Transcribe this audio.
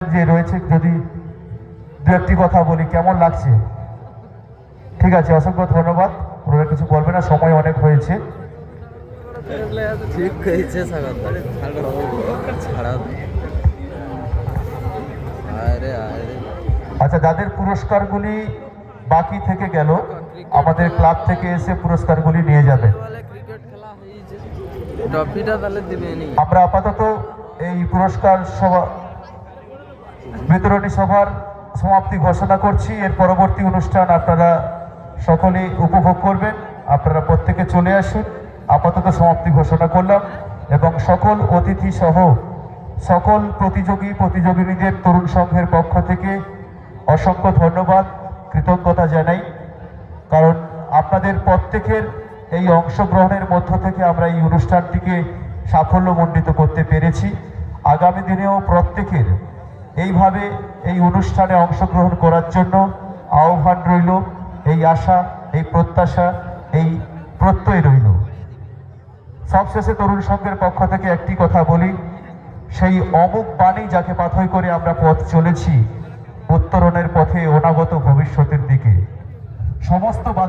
যে রয়েছে যদি দু একটি কথা বলি কেমন লাগছে? ঠিক আছে, অসংখ্য ধন্যবাদ। ওরা কিছু বলবে না, সময় অনেক হয়েছে। ঠিক হয়েছে আচ্ছা, যাদের পুরস্কারগুলি বাকি থেকে গেল আমাদের ক্লাব থেকে এসে পুরস্কারগুলি নিয়ে যাবে। আমরা আপাতত এই পুরস্কার সভা বিতরণী সভার সমাপ্তি ঘোষণা করছি। এর পরবর্তী অনুষ্ঠান আপনারা সকলেই উপভোগ করবেন। আপনারা প্রত্যেকে চলে আসুন। আপাতত সমাপ্তি ঘোষণা করলাম এবং সকল অতিথি সহ সকল প্রতিযোগিনীদের তরুণ সংঘের পক্ষ থেকে অসংখ্য ধন্যবাদ, কৃতজ্ঞতা জানাই। কারণ আপনাদের প্রত্যেকের এই অংশগ্রহণের মধ্য থেকে আমরা এই অনুষ্ঠানটিকে সাফল্যমণ্ডিত করতে পেরেছি। আগামী দিনেও প্রত্যেকের এইভাবে এই অনুষ্ঠানে অংশগ্রহণ করার জন্য আহ্বান রইল, এই আশা, এই প্রত্যাশা, এই প্রত্যয় রইল। সবশেষে তরুণ সংঘের পক্ষ থেকে একটি কথা বলি, সেই অমুক বাণী যাকে পাথয় করে আমরা পথ চলেছি উত্তরণের পথে অনাগত ভবিষ্যতের দিকে। সমস্ত বাধা